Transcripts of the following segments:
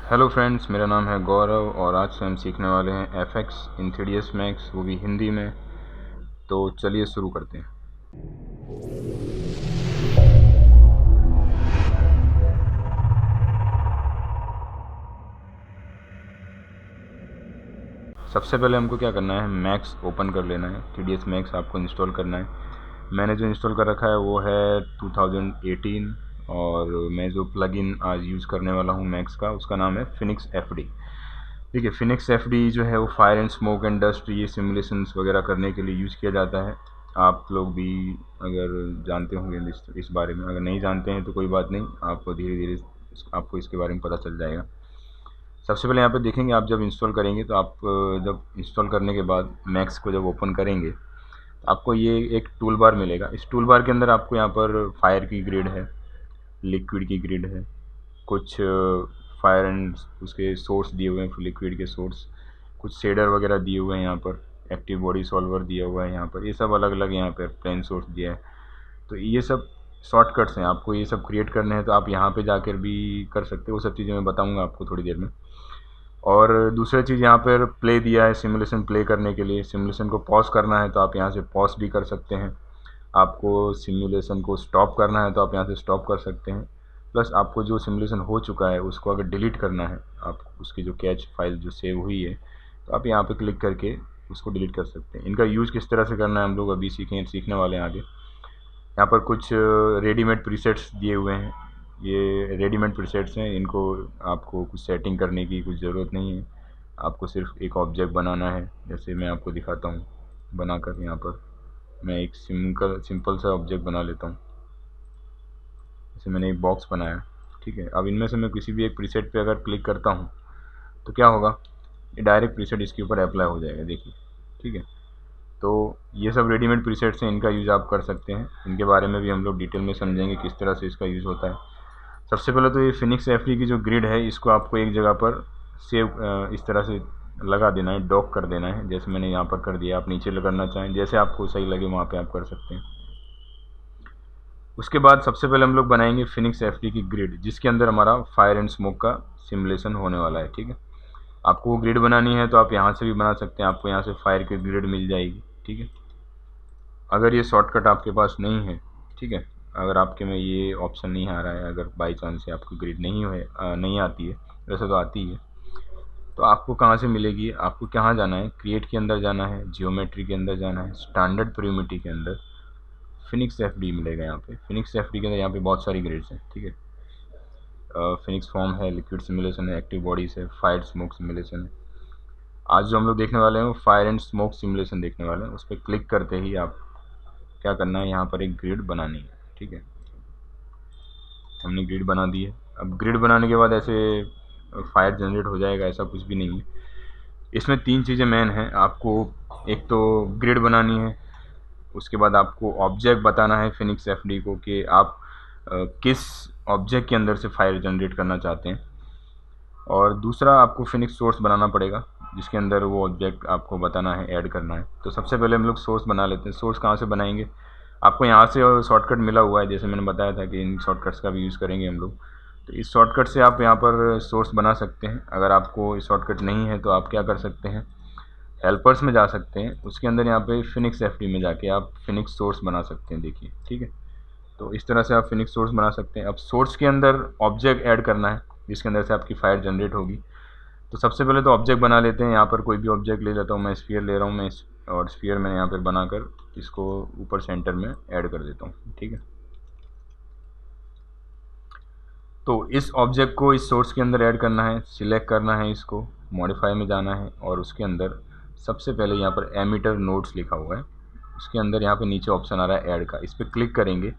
Hello friends, मेरा नाम है गौरव और आज से हम सीखने वाले हैं FX इन 3ds मैक्स, वो भी हिंदी में। तो चलिए शुरू करते हैं। सबसे पहले हमको क्या करना है, मैक्स ओपन कर लेना है। 3ds मैक्स आपको इंस्टॉल करना है। मैंने जो इंस्टॉल कर रखा है वो है 2018 और मैं जो प्लगइन आज यूज़ करने वाला हूँ मैक्स का, उसका नाम है फिनिक्स FD। ठीक है, फिनिक्स FD जो है वो fire and smoke and dust, ये सिमुलेशंस वगैरह करने के लिए यूज़ किया जाता है। आप लोग भी अगर जानते होंगे इस बारे में, अगर नहीं जानते हैं तो कोई बात नहीं, आपको धीरे धीरे आपको इसके बारे में पता चल जाएगा। सबसे पहले यहाँ पे देखेंगे, आप जब इंस्टॉल करेंगे तो आप जब इंस्टॉल करने के बाद मैक्स को जब ओपन करेंगे तो आपको ये एक टूल बार मिलेगा। इस टूल बार के अंदर आपको यहाँ पर फायर की ग्रिड है, लिक्विड की ग्रिड है, कुछ फायर एंड उसके सोर्स दिए हुए हैं, लिक्विड के सोर्स, कुछ शेडर वगैरह दिए हुए हैं, यहाँ पर एक्टिव बॉडी सॉल्वर दिया हुआ है, यहाँ पर ये सब अलग अलग यहाँ पर प्लेन सोर्स दिया है। तो ये सब शॉर्टकट्स हैं, आपको ये सब क्रिएट करने हैं तो आप यहाँ पे जाकर भी कर सकते हो। वो सब चीज़ें मैं बताऊँगा आपको थोड़ी देर में। और दूसरी चीज़, यहाँ पर प्ले दिया है सिमुलेशन प्ले करने के लिए। सिमुलेशन को पॉज करना है तो आप यहाँ से पॉज भी कर सकते हैं। आपको सिमुलेशन को स्टॉप करना है तो आप यहाँ से स्टॉप कर सकते हैं। प्लस आपको जो सिमुलेशन हो चुका है उसको अगर डिलीट करना है, आप उसकी जो कैच फाइल जो सेव हुई है, तो आप यहाँ पे क्लिक करके उसको डिलीट कर सकते हैं। इनका यूज़ किस तरह से करना है हम लोग अभी सीखने वाले हैं आगे। यहाँ पर कुछ रेडीमेड प्रीसेट्स दिए हुए हैं, ये रेडीमेड प्रीसेट्स हैं, इनको आपको कुछ सेटिंग करने की कुछ ज़रूरत नहीं है। आपको सिर्फ एक ऑब्जेक्ट बनाना है, जैसे मैं आपको दिखाता हूँ बनाकर। यहाँ पर मैं एक सिंपल सा ऑब्जेक्ट बना लेता हूँ। जैसे मैंने एक बॉक्स बनाया, ठीक है। अब इनमें से मैं किसी भी एक प्रीसेट पे अगर क्लिक करता हूँ तो क्या होगा, ये डायरेक्ट प्रीसेट इसके ऊपर अप्लाई हो जाएगा, देखिए, ठीक है। तो ये सब रेडीमेड प्रीसेट्स हैं, इनका यूज़ आप कर सकते हैं। इनके बारे में भी हम लोग डिटेल में समझेंगे किस तरह से इसका यूज़ होता है। सबसे पहले तो ये फिनिक्स FD की जो ग्रिड है, इसको आपको एक जगह पर सेव इस तरह से लगा देना है, डॉक कर देना है। जैसे मैंने यहाँ पर कर दिया, आप नीचे करना चाहें, जैसे आपको सही लगे वहाँ पे आप कर सकते हैं। उसके बाद सबसे पहले हम लोग बनाएंगे फिनिक्स FD की ग्रिड, जिसके अंदर हमारा फायर एंड स्मोक का सिमुलेशन होने वाला है, ठीक है। आपको वो ग्रिड बनानी है तो आप यहाँ से भी बना सकते हैं, आपको यहाँ से फायर की ग्रिड मिल जाएगी, ठीक है। अगर ये शॉर्टकट आपके पास नहीं है, ठीक है, अगर आपके में ये ऑप्शन नहीं आ रहा है, अगर बाई चांस से आपको ग्रिड नहीं आती है, वैसे तो आती है, तो आपको कहाँ से मिलेगी, आपको कहाँ जाना है, क्रिएट के अंदर जाना है, जियोमेट्री के अंदर जाना है, स्टैंडर्ड प्रिमिटी के अंदर फिनिक्स FD मिलेगा। यहाँ पे फिनिक्स FD के अंदर यहाँ पे बहुत सारी ग्रेड्स हैं, ठीक है। फिनिक्स फॉर्म है, लिक्विड सिमुलेशन है, एक्टिव बॉडीज है, फायर स्मोक सिमुलेशन है। आज जो हम लोग देखने वाले हैं वो फायर एंड स्मोक सिमुलेशन देखने वाले हैं। उस पर क्लिक करते ही आप क्या करना है, यहाँ पर एक ग्रिड बनानी है, ठीक है। हमने ग्रिड बना दी है। अब ग्रिड बनाने के बाद ऐसे फायर जनरेट हो जाएगा, ऐसा कुछ भी नहीं है। इसमें तीन चीज़ें मेन हैं। आपको एक तो ग्रिड बनानी है, उसके बाद आपको ऑब्जेक्ट बताना है फिनिक्स FD को कि आप किस ऑब्जेक्ट के अंदर से फायर जनरेट करना चाहते हैं, और दूसरा आपको फिनिक्स सोर्स बनाना पड़ेगा जिसके अंदर वो ऑब्जेक्ट आपको बताना है, ऐड करना है। तो सबसे पहले हम लोग सोर्स बना लेते हैं। सोर्स कहाँ से बनाएंगे, आपको यहाँ से शॉर्टकट मिला हुआ है, जैसे मैंने बताया था कि इन शॉर्टकट्स का भी यूज़ करेंगे हम लोग। तो इस शॉर्टकट से आप यहाँ पर सोर्स बना सकते हैं। अगर आपको इस शॉर्टकट नहीं है तो आप क्या कर सकते हैं, हेल्पर्स में जा सकते हैं, उसके अंदर यहाँ पे फिनिक्स FD में जाके आप फिनिक्स सोर्स बना सकते हैं, देखिए, ठीक है। तो इस तरह से आप फिनिक्स सोर्स बना सकते हैं। अब सोर्स के अंदर ऑब्जेक्ट ऐड करना है जिसके अंदर से आपकी फायर जनरेट होगी। तो सबसे पहले तो ऑब्जेक्ट बना लेते हैं। यहाँ पर कोई भी ऑब्जेक्ट ले लेता हूँ, मैं स्फीयर ले रहा हूँ, और स्फीयर मैंने यहाँ पर बनाकर इसको ऊपर सेंटर में ऐड कर देता हूँ, ठीक है। तो इस ऑब्जेक्ट को इस सोर्स के अंदर ऐड करना है, सिलेक्ट करना है, इसको मॉडिफाई में जाना है, और उसके अंदर सबसे पहले यहाँ पर एमिटर नोड्स लिखा हुआ है, उसके अंदर यहाँ पे नीचे ऑप्शन आ रहा है ऐड का, इस पर क्लिक करेंगे।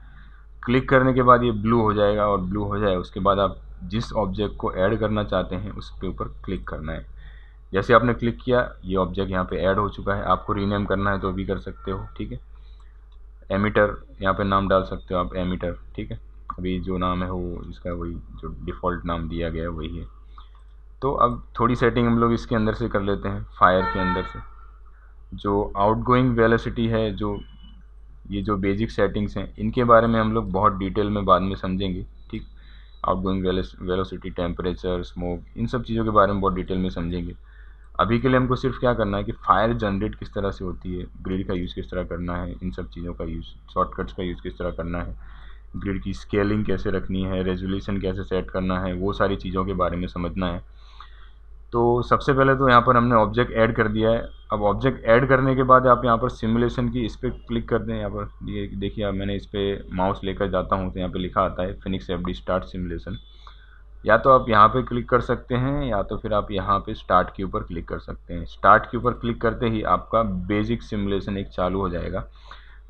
क्लिक करने के बाद ये ब्लू हो जाएगा, और ब्लू हो जाए उसके बाद आप जिस ऑब्जेक्ट को ऐड करना चाहते हैं उस के ऊपर क्लिक करना है। जैसे आपने क्लिक किया, ये ऑब्जेक्ट यहाँ पे ऐड हो चुका है। आपको रीनेम करना है तो भी कर सकते हो, ठीक है। एमिटर यहाँ पे नाम डाल सकते हो आप, एमिटर, ठीक है। अभी जो नाम है वो इसका वही जो डिफ़ॉल्ट नाम दिया गया है वही है। तो अब थोड़ी सेटिंग हम लोग इसके अंदर से कर लेते हैं, फायर के अंदर से। जो आउटगोइंग वेलोसिटी है, जो ये जो बेसिक सेटिंग्स हैं, इनके बारे में हम लोग बहुत डिटेल में बाद में समझेंगे, ठीक। आउटगोइंग वेलोसिटी, टेम्परेचर, स्मोक, इन सब चीज़ों के बारे में बहुत डिटेल में समझेंगे। अभी के लिए हमको सिर्फ क्या करना है कि फायर जनरेट किस तरह से होती है, ग्रिड का यूज़ किस तरह करना है, इन सब चीज़ों का यूज़, शॉर्टकट्स का यूज़ किस तरह करना है, ग्रिड की स्केलिंग कैसे रखनी है, रेजोल्यूशन कैसे सेट करना है, वो सारी चीज़ों के बारे में समझना है। तो सबसे पहले तो यहाँ पर हमने ऑब्जेक्ट ऐड कर दिया है। अब ऑब्जेक्ट ऐड करने के बाद आप यहाँ पर सिमुलेशन की इस पर क्लिक कर दें। यहाँ पर ये देखिए, अब मैंने इस पर माउस लेकर जाता हूँ तो यहाँ पे लिखा आता है फिनिक्स एफडी स्टार्ट सिमुलेशन। या तो आप यहाँ पे क्लिक कर सकते हैं या तो फिर आप यहाँ पे स्टार्ट के ऊपर क्लिक कर सकते हैं। स्टार्ट के ऊपर क्लिक करते ही आपका बेसिक सिमुलेशन एक चालू हो जाएगा,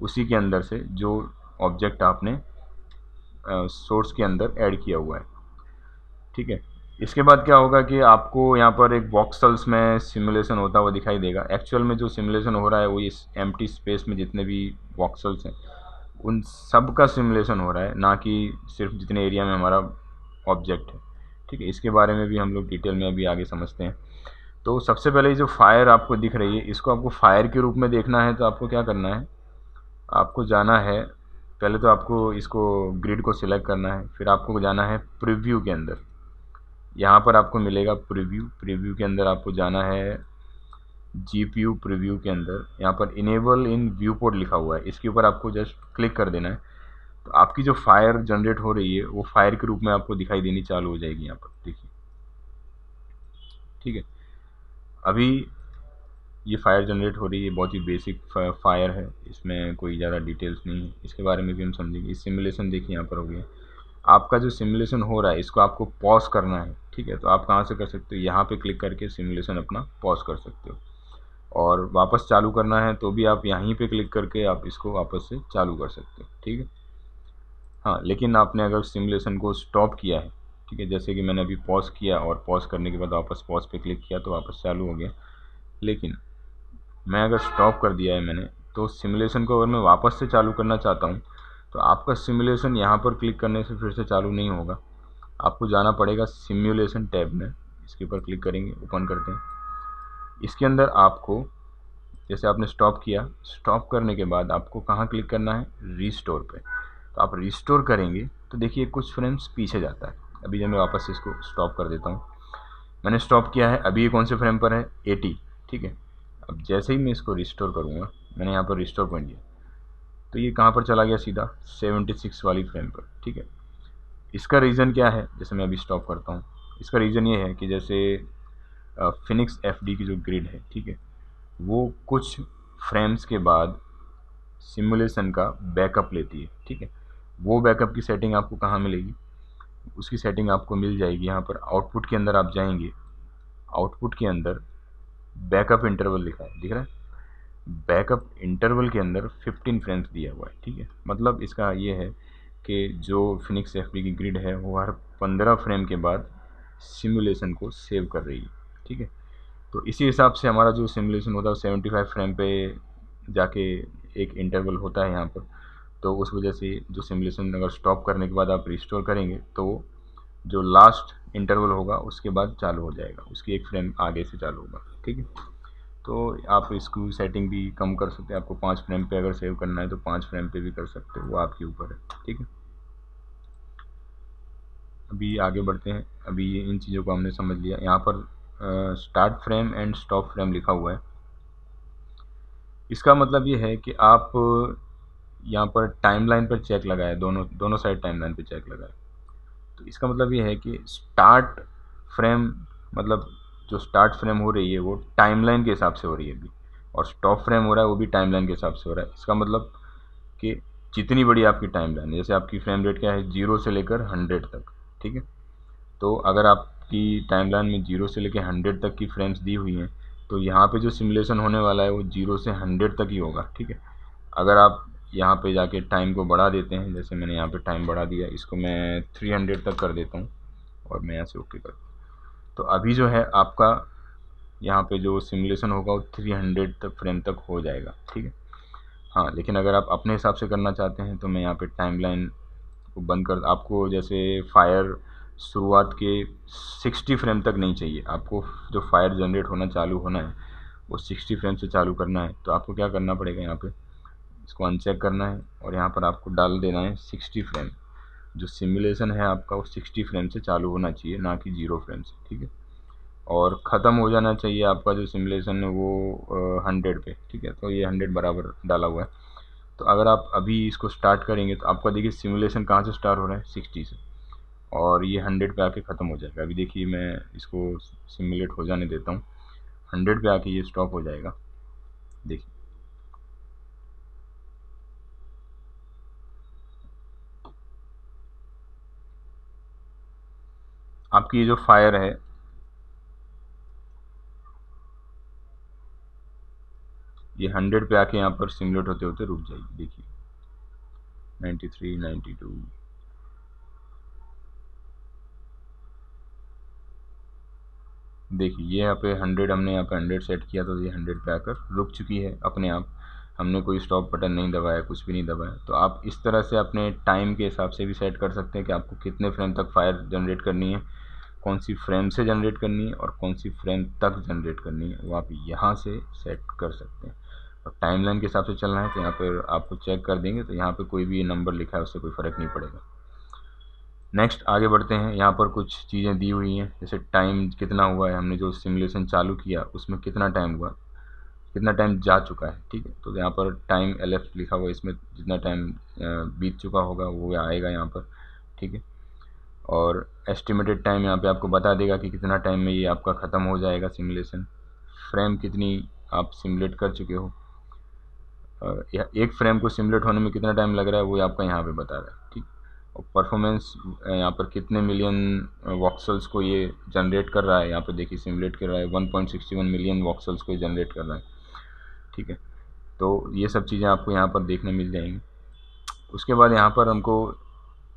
उसी के अंदर से जो ऑब्जेक्ट आपने सोर्स के अंदर ऐड किया हुआ है। ठीक है, इसके बाद क्या होगा कि आपको यहाँ पर एक वॉक्सल्स में सिमुलेशन होता हुआ दिखाई देगा। एक्चुअल में जो सिमुलेशन हो रहा है वो इस एम्प्टी स्पेस में जितने भी वॉक्सल्स हैं उन सब का सिमुलेशन हो रहा है, ना कि सिर्फ जितने एरिया में हमारा ऑब्जेक्ट है। ठीक है, इसके बारे में भी हम लोग डिटेल में अभी आगे समझते हैं। तो सबसे पहले जो फायर आपको दिख रही है, इसको आपको फायर के रूप में देखना है तो आपको क्या करना है, आपको जाना है, पहले तो आपको इसको ग्रिड को सिलेक्ट करना है, फिर आपको जाना है प्रीव्यू के अंदर। यहाँ पर आपको मिलेगा प्रीव्यू के अंदर आपको जाना है GPU प्रीव्यू के अंदर। यहाँ पर इनेबल इन व्यू पोर्ट लिखा हुआ है, इसके ऊपर आपको जस्ट क्लिक कर देना है। तो आपकी जो फायर जनरेट हो रही है वो फायर के रूप में आपको दिखाई देनी चालू हो जाएगी। यहाँ पर देखिए, ठीक है, अभी ये फायर जनरेट हो रही है, बहुत ही बेसिक फायर है, इसमें कोई ज़्यादा डिटेल्स नहीं है, इसके बारे में भी हम समझेंगे। इस सिमुलेशन देखिए यहाँ पर हो गया, आपका जो सिमुलेशन हो रहा है इसको आपको पॉज करना है। ठीक है, तो आप कहाँ से कर सकते हो, यहाँ पे क्लिक करके सिमुलेशन अपना पॉज कर सकते हो, और वापस चालू करना है तो भी आप यहीं पे क्लिक करके आप इसको वापस से चालू कर सकते हो। ठीक है, हाँ, लेकिन आपने अगर सिमुलेशन को स्टॉप किया है, ठीक है, जैसे कि मैंने अभी पॉज किया और पॉज करने के बाद वापस पॉज पे क्लिक किया तो वापस चालू हो गया, लेकिन मैं अगर स्टॉप कर दिया है मैंने, तो सिमुलेशन को अगर मैं वापस से चालू करना चाहता हूँ तो आपका सिमुलेशन यहाँ पर क्लिक करने से फिर से चालू नहीं होगा। आपको जाना पड़ेगा सिमुलेशन टैब में, इसके ऊपर क्लिक करेंगे, ओपन करते हैं। इसके अंदर आपको, जैसे आपने स्टॉप किया, स्टॉप करने के बाद आपको कहाँ क्लिक करना है, रीस्टोर पे। तो आप रीस्टोर करेंगे तो देखिए कुछ फ्रेम्स पीछे जाता है। अभी जब मैं वापस इसको स्टॉप कर देता हूँ, मैंने स्टॉप किया है, अभी ये कौन से फ्रेम पर है, 80। ठीक है, अब जैसे ही मैं इसको रिस्टोर करूँगा, मैंने यहाँ पर रिस्टोर पॉइंट दिया तो ये कहाँ पर चला गया, सीधा 76 वाली फ्रेम पर। ठीक है, इसका रीज़न क्या है, जैसे मैं अभी स्टॉप करता हूँ, इसका रीज़न ये है कि जैसे फिनिक्स एफडी की जो ग्रिड है, ठीक है, वो कुछ फ्रेम्स के बाद सिमुलेशन का बैकअप लेती है। ठीक है, वो बैकअप की सेटिंग आपको कहाँ मिलेगी, उसकी सेटिंग आपको मिल जाएगी यहाँ पर आउटपुट के अंदर। आप जाएंगे, आउटपुट के अंदर बैकअप इंटरवल लिखा है, दिख रहा है, बैकअप इंटरवल के अंदर 15 फ्रेम्स दिया हुआ है। ठीक है, मतलब इसका ये है कि जो फिनिक्स एफडी की ग्रिड है वो हर 15 फ्रेम के बाद सिमुलेशन को सेव कर रही है। ठीक है, तो इसी हिसाब से हमारा जो सिमुलेशन होता है 75 फ्रेम पे जाके एक इंटरवल होता है यहाँ पर। तो उस वजह से जो सिमुलेशन अगर स्टॉप करने के बाद आप रिस्टोर करेंगे तो जो लास्ट इंटरवल होगा उसके बाद चालू हो जाएगा, उसकी एक फ्रेम आगे से चालू होगा। ठीक है, तो आप इसको सेटिंग भी कम कर सकते हैं, आपको 5 फ्रेम पे अगर सेव करना है तो 5 फ्रेम पे भी कर सकते हो, वो आपके ऊपर है। ठीक है, अभी आगे बढ़ते हैं। अभी इन चीज़ों को हमने समझ लिया। यहाँ पर start frame and stop frame लिखा हुआ है, इसका मतलब ये है कि आप यहाँ पर टाइमलाइन पर चेक लगाए, दोनों साइड टाइमलाइन पर चेक लगाए। तो इसका मतलब ये है कि स्टार्ट फ्रेम, मतलब जो स्टार्ट फ्रेम हो रही है वो टाइमलाइन के हिसाब से हो रही है अभी, और स्टॉप फ्रेम हो रहा है वो भी टाइमलाइन के हिसाब से हो रहा है। इसका मतलब कि जितनी बड़ी आपकी टाइमलाइन है, जैसे आपकी फ्रेम रेट क्या है, 0 से लेकर 100 तक। ठीक है, तो अगर आपकी टाइमलाइन में 0 से लेकर 100 तक की फ्रेम्स दी हुई हैं तो यहाँ पे जो सिमुलेशन होने वाला है वो 0 से 100 तक ही होगा। ठीक है, अगर आप यहाँ पे जाके टाइम को बढ़ा देते हैं, जैसे मैंने यहाँ पे टाइम बढ़ा दिया, इसको मैं 300 तक कर देता हूँ और मैं यहाँ से ओके करता हूँ, तो अभी जो है आपका यहाँ पे जो सिमुलेशन होगा वो 300 तक फ्रेम तक हो जाएगा। ठीक है, हाँ, लेकिन अगर आप अपने हिसाब से करना चाहते हैं तो मैं यहाँ पे टाइमलाइन को बंद कर, आपको जैसे फायर शुरुआत के 60 फ्रेम तक नहीं चाहिए, आपको जो फायर जनरेट होना चालू होना है वो 60 फ्रेम से चालू करना है। तो आपको क्या करना पड़ेगा, यहाँ पे इसको अनचेक करना है और यहाँ पर आपको डाल देना है 60 फ्रेम। जो सिमुलेशन है आपका वो 60 फ्रेम से चालू होना चाहिए, ना कि 0 फ्रेम से, ठीक है। और ख़त्म हो जाना चाहिए आपका जो सिमुलेशन है वो 100 पे, ठीक है। तो ये 100 बराबर डाला हुआ है। तो अगर आप अभी इसको स्टार्ट करेंगे तो आपका देखिए सिमुलेशन कहाँ से स्टार्ट हो रहा है, 60 से, और ये 100 पे आके ख़त्म हो जाएगा। अभी देखिए मैं इसको सिमुलेट हो जाने देता हूँ, 100 पे आके ये स्टॉप हो जाएगा। देखिए आपकी ये जो फायर है ये 100 पे आके यहाँ पर सिमुलेट होते होते रुक जाएगी। देखिए 93, 92, देखिए ये यहाँ पे 100, हमने यहाँ पे 100 सेट किया तो ये 100 पे आकर रुक चुकी है अपने आप। हमने कोई स्टॉप बटन नहीं दबाया, कुछ भी नहीं दबाया। तो आप इस तरह से अपने टाइम के हिसाब से भी सेट कर सकते हैं कि आपको कितने फ्रेम तक फायर जनरेट करनी है, कौन सी फ्रेम से जनरेट करनी है और कौन सी फ्रेम तक जनरेट करनी है, वो आप यहाँ से सेट कर सकते हैं। और टाइमलाइन के हिसाब से चलना है तो यहाँ पर आपको चेक कर देंगे तो यहाँ पर कोई भी नंबर लिखा है उससे कोई फ़र्क नहीं पड़ेगा। नेक्स्ट आगे बढ़ते हैं। यहाँ पर कुछ चीज़ें दी हुई हैं, जैसे टाइम कितना हुआ है, हमने जो सिमुलेशन चालू किया उसमें कितना टाइम हुआ, कितना टाइम जा चुका है, ठीक है। तो यहाँ पर टाइम LF लिखा हुआ है, इसमें जितना टाइम बीत चुका होगा वो आएगा यहाँ पर, ठीक है। और एस्टिमेटेड टाइम यहाँ पे आपको बता देगा कि कितना टाइम में ये आपका ख़त्म हो जाएगा सिमुलेशन। फ्रेम कितनी आप सिमुलेट कर चुके हो, एक फ्रेम को सिमुलेट होने में कितना टाइम लग रहा है वो आपका यहाँ पे बता रहा है, ठीक। और परफॉर्मेंस यहाँ पर कितने मिलियन वॉक्सल्स को ये जनरेट कर रहा है, यहाँ पे देखिए सिमुलेट कर रहा है 1.61 मिलियन वॉक्सल्स को ये जनरेट कर रहा है, ठीक है। तो ये सब चीज़ें आपको यहाँ पर देखने मिल जाएंगी। उसके बाद यहाँ पर हमको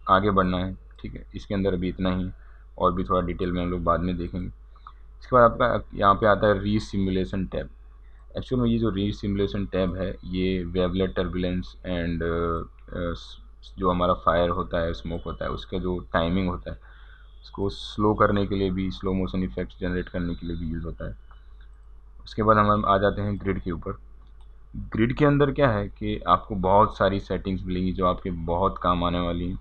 आगे बढ़ना है, ठीक है। इसके अंदर अभी इतना ही, और भी थोड़ा डिटेल में हम लोग बाद में देखेंगे। इसके बाद आपका यहाँ पे आता है री सिमुलेशन टैब। एक्चुअल में ये जो री सिमुलेशन टैब है ये वेवलेट टर्बुलेंस एंड जो हमारा फायर होता है, स्मोक होता है, उसका जो टाइमिंग होता है उसको स्लो करने के लिए भी, स्लो मोशन इफेक्ट्स जनरेट करने के लिए भी यूज़ होता है। उसके बाद हम आ जाते हैं ग्रिड के ऊपर। ग्रिड के अंदर क्या है कि आपको बहुत सारी सेटिंग्स मिलेंगी जो आपके बहुत काम आने वाली हैं,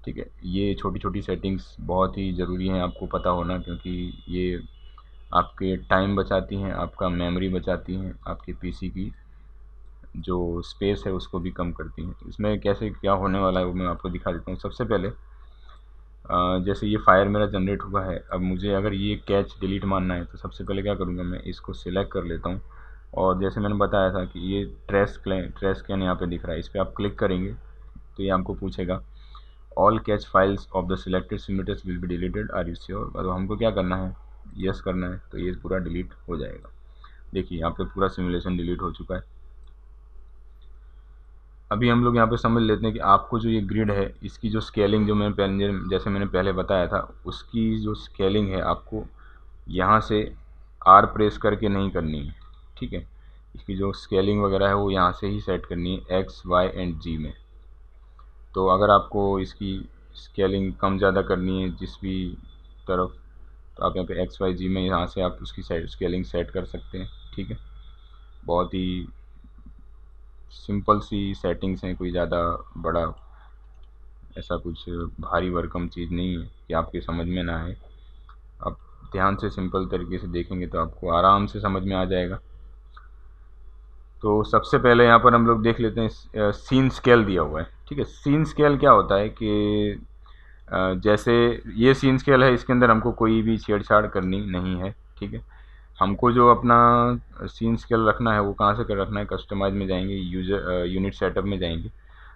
ठीक है। ये छोटी छोटी सेटिंग्स बहुत ही ज़रूरी हैं आपको पता होना, क्योंकि ये आपके टाइम बचाती हैं, आपका मेमोरी बचाती हैं, आपके पीसी की जो स्पेस है उसको भी कम करती हैं। इसमें कैसे क्या होने वाला है वो मैं आपको दिखा देता हूँ। सबसे पहले जैसे ये फायर मेरा जनरेट हुआ है, अब मुझे अगर ये कैच डिलीट मारना है तो सबसे पहले क्या करूँगा, मैं इसको सिलेक्ट कर लेता हूँ। और जैसे मैंने बताया था कि ये ट्रेस कैन यहाँ पे दिख रहा है, इस पर आप क्लिक करेंगे तो ये आपको पूछेगा all cache files of the selected simulators will be deleted, are you sure. तो हमको क्या करना है, यस करना है, तो ये पूरा डिलीट हो जाएगा। देखिए यहाँ पे पूरा सिमुलेशन डिलीट हो चुका है। अभी हम लोग यहाँ पे समझ लेते हैं कि आपको जो ये ग्रिड है इसकी जो स्केलिंग, जो जैसे मैंने पहले बताया था, उसकी जो स्केलिंग है आपको यहाँ से R प्रेस करके नहीं करनी है, ठीक है। इसकी जो स्केलिंग वगैरह है वो यहाँ से ही सेट करनी है X, Y एंड G में। तो अगर आपको इसकी स्केलिंग कम ज़्यादा करनी है जिस भी तरफ, तो आप यहाँ पे X, Y, G में यहाँ से आप उसकी स्केलिंग सेट कर सकते हैं, ठीक है। बहुत ही सिंपल सी सेटिंग्स हैं, कोई ज़्यादा बड़ा ऐसा कुछ भारी भरकम चीज़ नहीं है कि आपके समझ में ना आए। आप ध्यान से सिंपल तरीके से देखेंगे तो आपको आराम से समझ में आ जाएगा। तो सबसे पहले यहाँ पर हम लोग देख लेते हैं सीन स्केल दिया हुआ है, ठीक है। सीन स्केल क्या होता है कि जैसे ये सीन स्केल है, इसके अंदर हमको कोई भी छेड़छाड़ करनी नहीं है, ठीक है। हमको जो अपना सीन स्केल रखना है वो कहाँ से कर रखना है, कस्टमाइज में जाएंगे, यूनिट सेटअप में जाएंगे।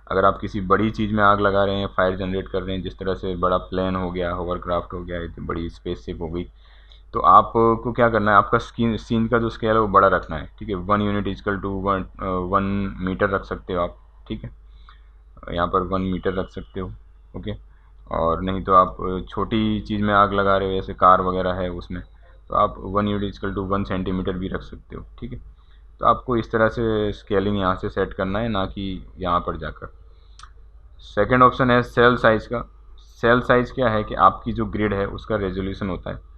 अगर आप किसी बड़ी चीज़ में आग लगा रहे हैं, फायर जनरेट कर रहे हैं, जिस तरह से बड़ा प्लेन हो गया, होवरक्राफ्ट हो गया, बड़ी स्पेसशिप हो गई, तो आपको क्या करना है, आपका सीन का जो स्केल है वो बड़ा रखना है, ठीक है। 1 यूनिट इजकल टू 1 मीटर रख सकते हो आप, ठीक है। यहाँ पर 1 मीटर रख सकते हो, ओके। और नहीं तो आप छोटी चीज़ में आग लगा रहे हो, जैसे कार वगैरह है उसमें, तो आप 1 यूनिट इजकल टू 1 सेंटीमीटर भी रख सकते हो, ठीक है। तो आपको इस तरह से स्केलिंग यहाँ से सेट करना है, ना कि यहाँ पर जाकर। सेकेंड ऑप्शन है सेल साइज़ का। सेल साइज़ क्या है कि आपकी जो ग्रिड है उसका रेजोल्यूशन होता है।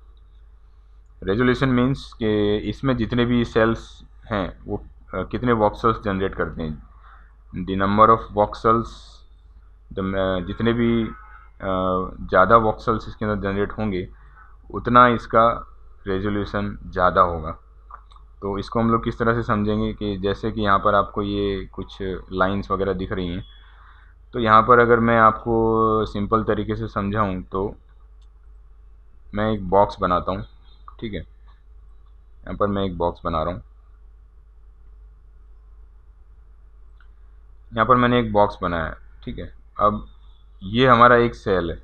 रेजोल्यूशन मीन्स कि इसमें जितने भी सेल्स हैं वो कितने वॉक्सल्स जनरेट करते हैं, द नंबर ऑफ वॉक्सल्स, जितने भी ज़्यादा वॉक्सल्स इसके अंदर जनरेट होंगे उतना इसका रेजोल्यूशन ज़्यादा होगा। तो इसको हम लोग किस तरह से समझेंगे कि जैसे कि यहाँ पर आपको ये कुछ लाइंस वगैरह दिख रही हैं, तो यहाँ पर अगर मैं आपको सिंपल तरीके से समझाऊँ तो मैं एक बॉक्स बनाता हूँ, ठीक है। यहाँ पर मैं एक बॉक्स बना रहा हूँ, यहाँ पर मैंने एक बॉक्स बनाया है, ठीक है। अब ये हमारा एक सेल है,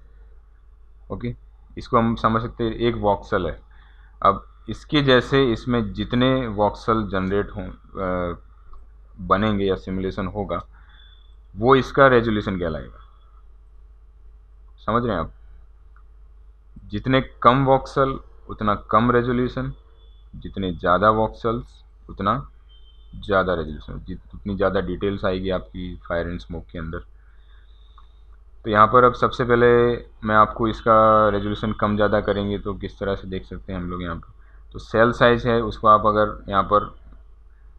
ओके, इसको हम समझ सकते हैं एक वॉक्सल है। अब इसके जैसे इसमें जितने वॉक्सल जनरेट हों बनेंगे या सिमुलेशन होगा, वो इसका रेजोल्यूशन कहलाएगा। समझ रहे हैं आप? जितने कम वॉक्सल उतना कम रेजोल्यूशन, जितने ज़्यादा वॉक्सल्स उतना ज़्यादा रेजोल्यूशन, जितनी ज़्यादा डिटेल्स आएगी आपकी फायर एंड स्मोक के अंदर। तो यहाँ पर अब सबसे पहले मैं आपको इसका रेजोल्यूशन कम ज़्यादा करेंगे तो किस तरह से देख सकते हैं हम लोग यहाँ पर। तो सेल साइज़ है उसको आप अगर यहाँ पर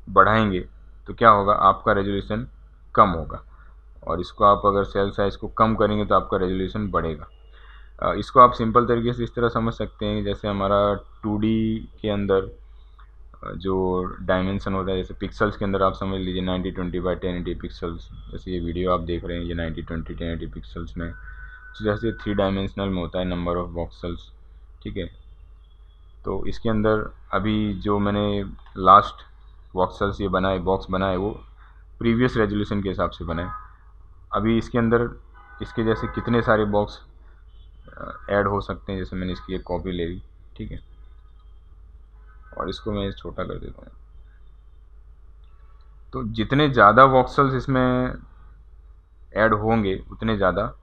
बढ़ाएंगे तो क्या होगा, आपका रेजोल्यूशन कम होगा, और इसको आप अगर सेल साइज़ को कम करेंगे तो आपका रेजोल्यूशन बढ़ेगा। इसको आप सिंपल तरीके से इस तरह समझ सकते हैं जैसे हमारा 2D के अंदर जो डायमेंशन होता है, जैसे पिक्सल्स के अंदर आप समझ लीजिए 9020 बाई 1080 पिक्सल्स। जैसे ये वीडियो आप देख रहे हैं ये 9020 1080 पिक्सल्स में, तो जैसे 3 डायमेंशनल में होता है नंबर ऑफ़ वॉक्सल्स, ठीक है। तो इसके अंदर अभी जो मैंने लास्ट वॉक्सल्स ये बनाए, बॉक्स बनाए, वो प्रीवियस रेजोल्यूशन के हिसाब से बनाए। अभी इसके अंदर इसके जैसे कितने सारे बॉक्स ऐड हो सकते हैं। जैसे मैंने इसकी एक कॉपी ले ली, ठीक है, और इसको मैं छोटा कर देता हूँ। तो जितने ज़्यादा वॉक्सल्स इसमें ऐड होंगे उतने ज़्यादा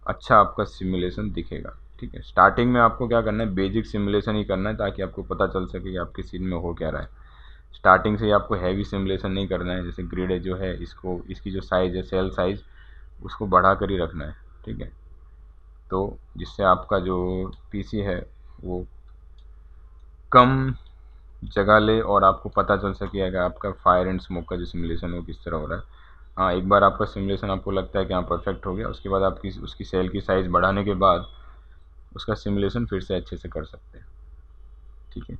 अच्छा आपका सिमुलेशन दिखेगा, ठीक है। स्टार्टिंग में आपको क्या करना है, बेसिक सिमुलेशन ही करना है ताकि आपको पता चल सके कि आपके सीन में हो क्या रहा है। स्टार्टिंग से ही आपको हैवी सिमुलेशन नहीं करना है। जैसे ग्रिड जो है इसको, इसकी जो साइज़ है सेल साइज़, उसको बढ़ा कर ही रखना है, ठीक है। तो जिससे आपका जो पीसी है वो कम जगह ले और आपको पता चल सके अगर आपका फायर एंड स्मोक का जो सिमुलेशन हो किस तरह हो रहा है। हाँ, एक बार आपका सिमुलेशन आपको लगता है कि हाँ परफेक्ट हो गया, उसके बाद आपकी उसकी सेल की साइज़ बढ़ाने के बाद उसका सिमुलेशन फिर से अच्छे से कर सकते हैं, ठीक है।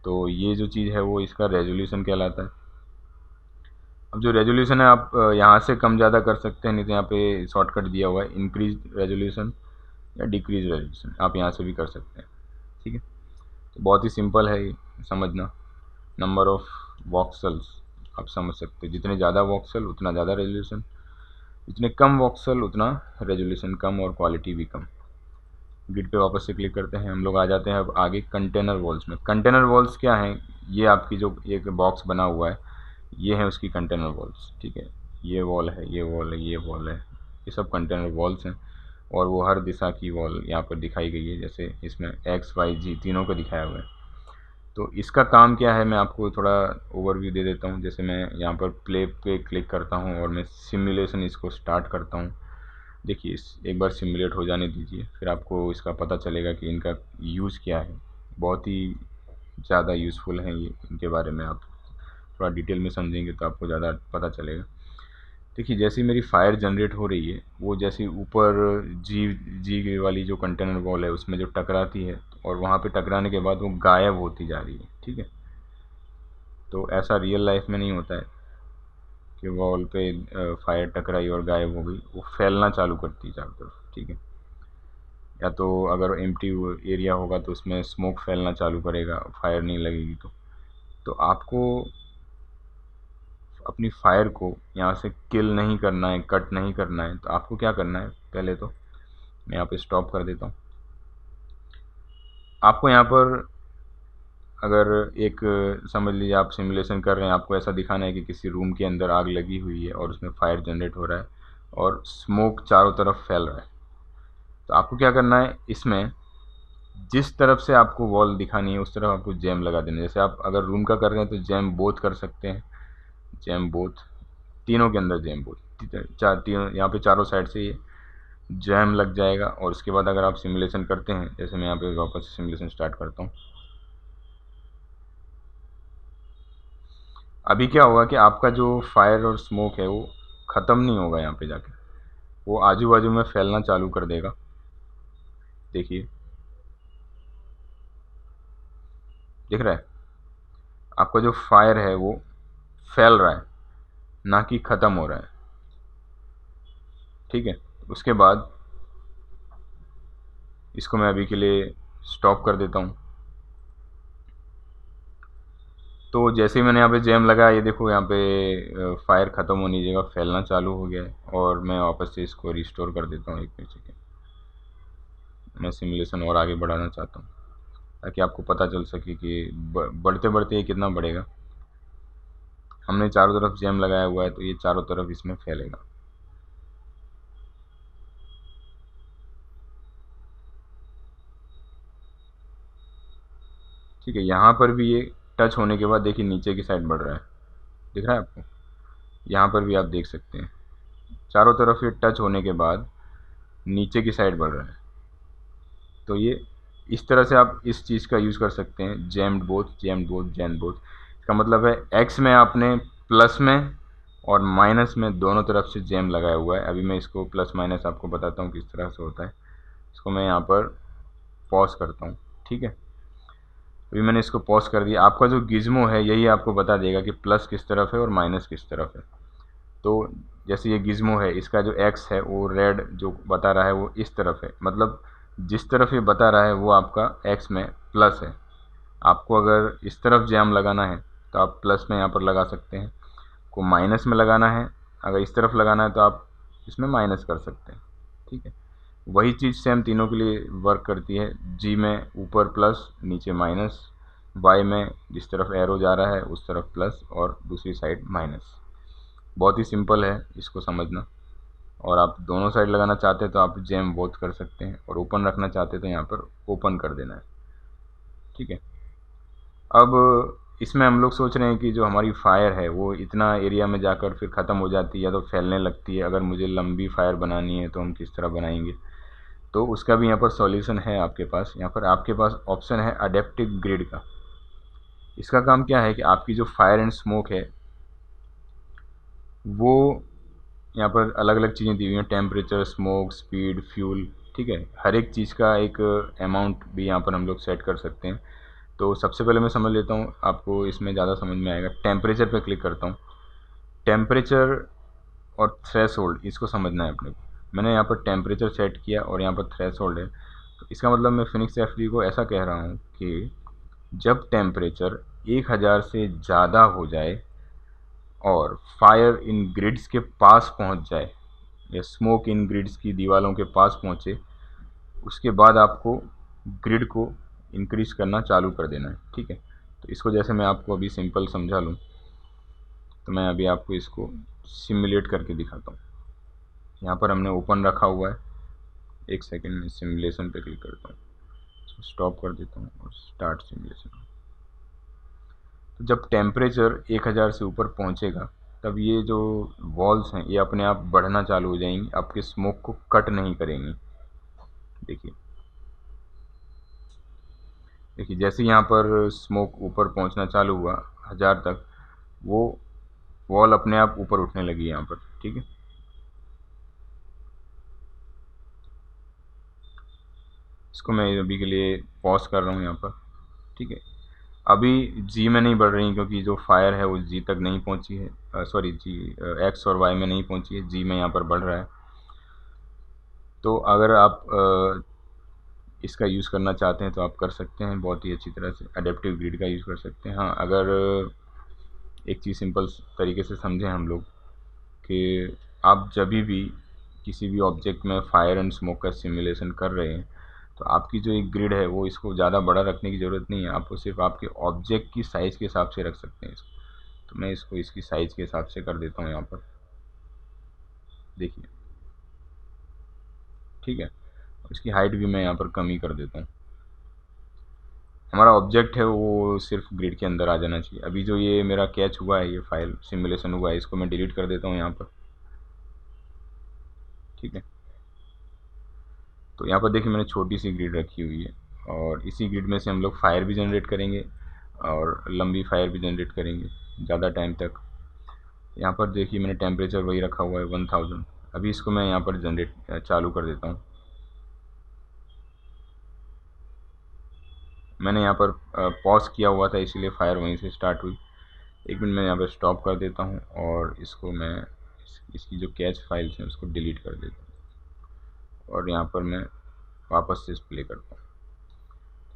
तो ये जो चीज़ है वो इसका रेजोल्यूशन कहलाता है। अब जो रेजोल्यूशन है आप यहाँ से कम ज़्यादा कर सकते हैं, नहीं तो यहाँ पे शॉर्टकट दिया हुआ है इंक्रीज रेजोल्यूशन या डिक्रीज रेजोल्यूशन, आप यहाँ से भी कर सकते हैं, ठीक है। तो बहुत ही सिंपल है ये समझना। नंबर ऑफ़ वॉक्सल्स आप समझ सकते हैं, जितने ज़्यादा वॉक्सल उतना ज़्यादा रेजोल्यूशन, जितने कम वॉक्सल उतना रेजोल्यूशन कम और क्वालिटी भी कम। गिड पे वापस से क्लिक करते हैं, हम लोग आ जाते हैं अब आगे कंटेनर वॉल्स में। कंटेनर वॉल्स क्या हैं, ये आपकी जो एक बॉक्स बना हुआ है ये है उसकी कंटेनर वॉल्स, ठीक है। ये वॉल है, ये वॉल है, ये वॉल है, ये सब कंटेनर वॉल्स हैं। और वो हर दिशा की वॉल यहाँ पर दिखाई गई है, जैसे इसमें XYZ तीनों को दिखाया हुआ है। तो इसका काम क्या है मैं आपको थोड़ा ओवरव्यू दे देता हूँ। जैसे मैं यहाँ पर प्ले पे क्लिक करता हूँ और मैं सिमुलेशन इसको स्टार्ट करता हूँ। देखिए एक बार सिमुलेट हो जाने दीजिए, फिर आपको इसका पता चलेगा कि इनका यूज़ क्या है। बहुत ही ज़्यादा यूज़फुल हैं ये, इनके बारे में आप थोड़ा डिटेल में समझेंगे तो आपको ज़्यादा पता चलेगा। देखिए जैसे मेरी फायर जनरेट हो रही है, वो जैसे ऊपर जी वाली जो कंटेनर वॉल है उसमें जो टकराती है और वहाँ पे टकराने के बाद वो गायब होती जा रही है, ठीक है। तो ऐसा रियल लाइफ में नहीं होता है कि वॉल पे फायर टकराई और गायब हो गई, वो फैलना चालू करती है चारों तरफ, ठीक है। या तो अगर एम्प्टी एरिया होगा तो उसमें स्मोक फैलना चालू करेगा, फायर नहीं लगेगी। तो आपको अपनी फायर को यहाँ से किल नहीं करना है, कट नहीं करना है, तो आपको क्या करना है, पहले तो मैं यहाँ पे स्टॉप कर देता हूँ। आपको यहाँ पर अगर एक समझ लीजिए आप सिमुलेशन कर रहे हैं, आपको ऐसा दिखाना है कि किसी रूम के अंदर आग लगी हुई है और उसमें फायर जनरेट हो रहा है और स्मोक चारों तरफ फैल रहा है। तो आपको क्या करना है, इसमें जिस तरफ से आपको वॉल दिखानी है उस तरफ आपको जैम लगा देना है। जैसे आप अगर रूम का कर रहे हैं तो जैम बोथ कर सकते हैं, जैम बोथ, तीनों के अंदर जैम बोथ, तीनों यहाँ पे चारों साइड से ये जैम लग जाएगा। और उसके बाद अगर आप सिमुलेशन करते हैं, जैसे मैं यहाँ पे वापस सिमुलेशन स्टार्ट करता हूँ, अभी क्या होगा कि आपका जो फायर और स्मोक है वो ख़त्म नहीं होगा यहाँ पे जाके, वो आजू बाजू में फैलना चालू कर देगा। देखिए, दिख रहा है आपका जो फायर है वो फैल रहा है, ना कि ख़त्म हो रहा है। ठीक है, उसके बाद इसको मैं अभी के लिए स्टॉप कर देता हूँ। तो जैसे ही मैंने यहाँ पे जैम लगाया, ये देखो यहाँ पे फायर ख़त्म होने की जगह फैलना चालू हो गया है। और मैं वापस से इसको रिस्टोर कर देता हूँ। एक मिनट सेकेंड, मैं सिमुलेशन और आगे बढ़ाना चाहता हूँ ताकि आपको पता चल सके कि बढ़ते बढ़ते ये कितना बढ़ेगा। हमने चारों तरफ जैम लगाया हुआ है तो ये चारों तरफ इसमें फैलेगा। ठीक है, यहाँ पर भी ये टच होने के बाद देखिए नीचे की साइड बढ़ रहा है, दिख रहा है आपको? यहाँ पर भी आप देख सकते हैं चारों तरफ ये टच होने के बाद नीचे की साइड बढ़ रहा है। तो ये इस तरह से आप इस चीज़ का यूज़ कर सकते हैं, jammed both, jammed both, jammed both. इसका मतलब है एक्स में आपने प्लस में और माइनस में दोनों तरफ से जैम लगाया हुआ है। अभी मैं इसको प्लस माइनस आपको बताता हूँ किस तरह से होता है। इसको मैं यहाँ पर पॉज करता हूँ। ठीक है, अभी मैंने इसको पॉज कर दिया। आपका जो गिज़्मो है यही आपको बता देगा कि प्लस किस तरफ है और माइनस किस तरफ है। तो जैसे ये गिज़्मो है, इसका जो एक्स है वो रेड जो बता रहा है वो इस तरफ है, मतलब जिस तरफ ये बता रहा है वो आपका एक्स में प्लस है। आपको अगर इस तरफ जैम लगाना है तो आप प्लस में यहाँ पर लगा सकते हैं, को माइनस में लगाना है अगर इस तरफ लगाना है तो आप इसमें माइनस कर सकते हैं। ठीक है, वही चीज़ सेम तीनों के लिए वर्क करती है। जी में ऊपर प्लस नीचे माइनस, वाई में जिस तरफ एरो जा रहा है उस तरफ प्लस और दूसरी साइड माइनस। बहुत ही सिंपल है इसको समझना। और आप दोनों साइड लगाना चाहते हैं तो आप जैम बोथ कर सकते हैं, और ओपन रखना चाहते हैं तो यहाँ पर ओपन कर देना है। ठीक है, अब इसमें हम लोग सोच रहे हैं कि जो हमारी फायर है वो इतना एरिया में जाकर फिर ख़त्म हो जाती है या तो फैलने लगती है। अगर मुझे लंबी फायर बनानी है तो हम किस तरह बनाएंगे, तो उसका भी यहाँ पर सॉल्यूशन है आपके पास। यहाँ पर आपके पास ऑप्शन है अडेप्टिव ग्रिड का। इसका काम क्या है कि आपकी जो फायर एंड स्मोक है वो यहाँ पर अलग अलग चीज़ें दी हुई हैं, टेम्परेचर, स्मोक, स्पीड, फ्यूल। ठीक है, हर एक चीज़ का एक अमाउंट भी यहाँ पर हम लोग सेट कर सकते हैं। तो सबसे पहले मैं समझ लेता हूँ, आपको इसमें ज़्यादा समझ में आएगा। टेम्परेचर पे क्लिक करता हूँ। टेम्परेचर और थ्रेशोल्ड इसको समझना है अपने को। मैंने यहाँ पर टेम्परेचर सेट किया और यहाँ पर थ्रेशोल्ड है। तो इसका मतलब मैं फिनिक्स एफडी को ऐसा कह रहा हूँ कि जब टेम्परेचर 1000 से ज़्यादा हो जाए और फायर इन ग्रिड्स के पास पहुंच जाए या स्मोक इन ग्रिड्स की दीवारों के पास पहुंचे, उसके बाद आपको ग्रिड को इंक्रीज करना चालू कर देना है। ठीक है, तो इसको जैसे मैं आपको अभी सिंपल समझा लूँ, तो मैं अभी आपको इसको सिमुलेट करके दिखाता हूँ। यहाँ पर हमने ओपन रखा हुआ है। एक सेकेंड में सिमुलेशन पे क्लिक करता हूँ, इसको स्टॉप कर देता हूँ और स्टार्ट सिमुलेशन। तो जब टेम्परेचर 1000 से ऊपर पहुँचेगा तब ये जो वॉल्स हैं ये अपने आप बढ़ना चालू हो जाएंगी, आपके स्मोक को कट नहीं करेंगी। देखिए देखिए, जैसे यहाँ पर स्मोक ऊपर पहुँचना चालू हुआ 1000 तक, वो वॉल अपने आप ऊपर उठने लगी यहाँ पर। ठीक है, इसको मैं अभी के लिए पॉज कर रहा हूँ यहाँ पर। ठीक है, अभी जी में नहीं बढ़ रही क्योंकि जो फायर है वो जी तक नहीं पहुँची है, सॉरी जी एक्स और वाई में नहीं पहुँची है, जी में यहाँ पर बढ़ रहा है। तो अगर आप इसका यूज़ करना चाहते हैं तो आप कर सकते हैं बहुत ही अच्छी तरह से, अडेप्टिव ग्रिड का यूज़ कर सकते हैं। हाँ, अगर एक चीज़ सिंपल तरीके से समझें हम लोग कि आप जब भी किसी भी ऑब्जेक्ट में फायर एंड स्मोक का सिमुलेशन कर रहे हैं तो आपकी जो एक ग्रिड है वो इसको ज़्यादा बड़ा रखने की ज़रूरत नहीं है, आपको सिर्फ आपके ऑब्जेक्ट की साइज़ के हिसाब से रख सकते हैं इसको। तो मैं इसको इसकी साइज़ के हिसाब से कर देता हूँ यहाँ पर, देखिए। ठीक है, इसकी हाइट भी मैं यहाँ पर कम ही कर देता हूँ। हमारा ऑब्जेक्ट है वो सिर्फ ग्रिड के अंदर आ जाना चाहिए। अभी जो ये मेरा कैच हुआ है, ये फाइल सिमुलेशन हुआ है, इसको मैं डिलीट कर देता हूँ यहाँ पर। ठीक है, तो यहाँ पर देखिए मैंने छोटी सी ग्रिड रखी हुई है और इसी ग्रिड में से हम लोग फायर भी जनरेट करेंगे और लंबी फायर भी जनरेट करेंगे ज़्यादा टाइम तक। यहाँ पर देखिए मैंने टेम्परेचर वही रखा हुआ है 1000। अभी इसको मैं यहाँ पर जनरेट चालू कर देता हूँ। मैंने यहाँ पर पॉज किया हुआ था, इसीलिए फायर वहीं से स्टार्ट हुई। एक मिनट मैं यहाँ पर स्टॉप कर देता हूँ और इसको मैं इसकी जो कैच फाइल्स हैं उसको डिलीट कर देता हूँ और यहाँ पर मैं वापस से प्ले करता हूँ।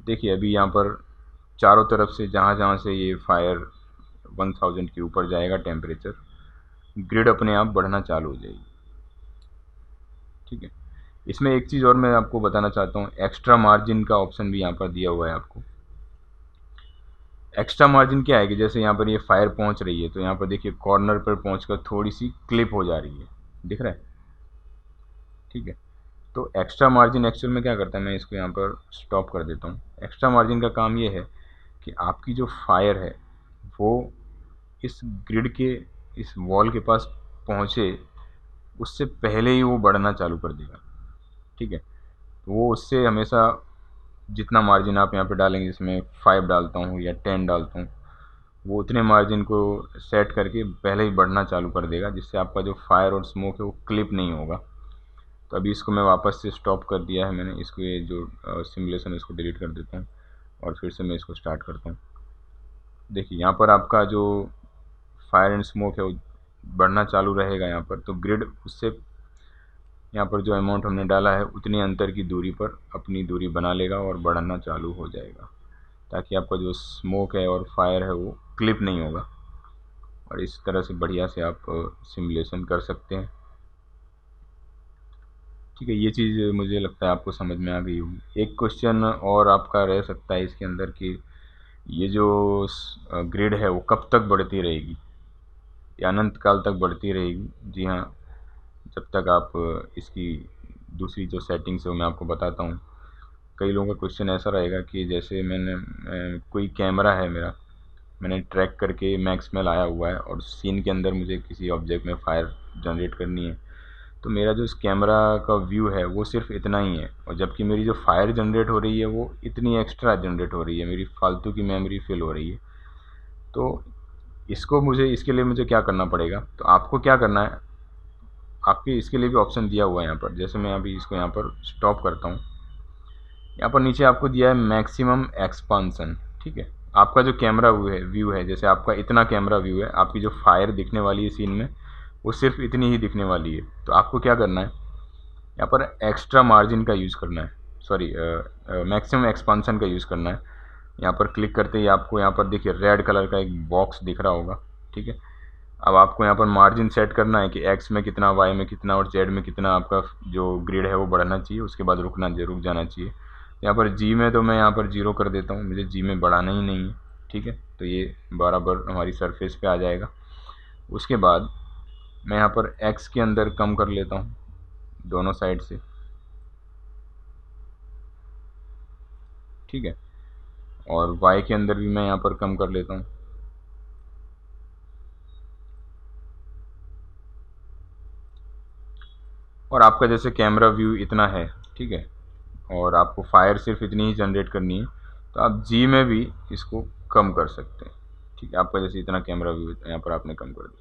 देखिए अभी यहाँ पर चारों तरफ से जहाँ जहाँ से ये फायर 1000 के ऊपर जाएगा टेम्परेचर, ग्रिड अपने आप बढ़ना चालू हो जाएगी। ठीक है, इसमें एक चीज़ और मैं आपको बताना चाहता हूँ, एक्स्ट्रा मार्जिन का ऑप्शन भी यहाँ पर दिया हुआ है आपको। एक्स्ट्रा मार्जिन क्या है कि जैसे यहाँ पर ये फायर पहुँच रही है तो यहाँ पर देखिए कॉर्नर पर पहुँचकर थोड़ी सी क्लिप हो जा रही है, दिख रहा है। ठीक है, तो एक्स्ट्रा मार्जिन एक्चुअल में क्या करता है, मैं इसको यहाँ पर स्टॉप कर देता हूँ। एक्स्ट्रा मार्जिन का काम ये है कि आपकी जो फायर है वो इस ग्रिड के इस वॉल के पास पहुँचे उससे पहले ही वो बढ़ना चालू कर देगा। ठीक है, तो वो उससे हमेशा जितना मार्जिन आप यहाँ पे डालेंगे, जिसमें 5 डालता हूँ या 10 डालता हूँ, वो उतने मार्जिन को सेट करके पहले ही बढ़ना चालू कर देगा, जिससे आपका जो फायर और स्मोक है वो क्लिप नहीं होगा। तो अभी इसको मैं वापस से स्टॉप कर दिया है मैंने, इसको ये जो सिमुलेशन है इसको डिलीट कर देता हूँ और फिर से मैं इसको स्टार्ट करता हूँ। देखिए यहाँ पर आपका जो फायर एंड स्मोक है वो बढ़ना चालू रहेगा यहाँ पर, तो ग्रिड उससे यहाँ पर जो अमाउंट हमने डाला है उतनी अंतर की दूरी पर अपनी दूरी बना लेगा और बढ़ना चालू हो जाएगा, ताकि आपका जो स्मोक है और फायर है वो क्लिप नहीं होगा। और इस तरह से बढ़िया से आप सिमुलेशन कर सकते हैं। ठीक है, ये चीज़ मुझे लगता है आपको समझ में आ गई होगी। एक क्वेश्चन और आपका रह सकता है इसके अंदर कि ये जो ग्रिड है वो कब तक बढ़ती रहेगी, या अनंत काल तक बढ़ती रहेगी। जी हाँ, जब तक आप इसकी दूसरी जो सेटिंग्स है वो मैं आपको बताता हूँ। कई लोगों का क्वेश्चन ऐसा रहेगा कि जैसे कोई कैमरा है मेरा, मैंने ट्रैक करके मैक्स में लाया हुआ है और सीन के अंदर मुझे किसी ऑब्जेक्ट में फायर जनरेट करनी है, तो मेरा जो इस कैमरा का व्यू है वो सिर्फ इतना ही है, और जबकि मेरी जो फायर जनरेट हो रही है वो इतनी एक्स्ट्रा जनरेट हो रही है, मेरी फालतू की मेमोरी फिल हो रही है। तो इसके लिए मुझे क्या करना पड़ेगा, तो आपको क्या करना है, आपके इसके लिए भी ऑप्शन दिया हुआ है यहाँ पर। जैसे मैं अभी इसको यहाँ पर स्टॉप करता हूँ, यहाँ पर नीचे आपको दिया है मैक्सिमम एक्सपांसन। ठीक है, आपका जो कैमरा व्यू है जैसे आपका इतना कैमरा व्यू है, आपकी जो फायर दिखने वाली है सीन में वो सिर्फ इतनी ही दिखने वाली है। तो आपको क्या करना है, यहाँ पर एक्स्ट्रा मार्जिन का यूज़ करना है, सॉरी मैक्सिमम एक्सपांसन का यूज़ करना है। यहाँ पर क्लिक करते ही आपको यहाँ पर देखिए रेड कलर का एक बॉक्स दिख रहा होगा। ठीक है, अब आपको यहाँ पर मार्जिन सेट करना है कि एक्स में कितना, वाई में कितना और जेड में कितना आपका जो ग्रिड है वो बढ़ना चाहिए, उसके बाद रुक जाना चाहिए। यहाँ पर जी में तो मैं यहाँ पर 0 कर देता हूँ, मुझे जी में बढ़ाना ही नहीं है। ठीक है, तो ये बराबर हमारी सरफेस पे आ जाएगा। उसके बाद मैं यहाँ पर एक्स के अंदर कम कर लेता हूँ दोनों साइड से। ठीक है, और वाई के अंदर भी मैं यहाँ पर कम कर लेता हूँ। और आपका जैसे कैमरा व्यू इतना है, ठीक है, और आपको फायर सिर्फ इतनी ही जनरेट करनी है, तो आप जी में भी इसको कम कर सकते हैं। ठीक है, आपका जैसे इतना कैमरा व्यू यहाँ पर आपने कम कर दिया,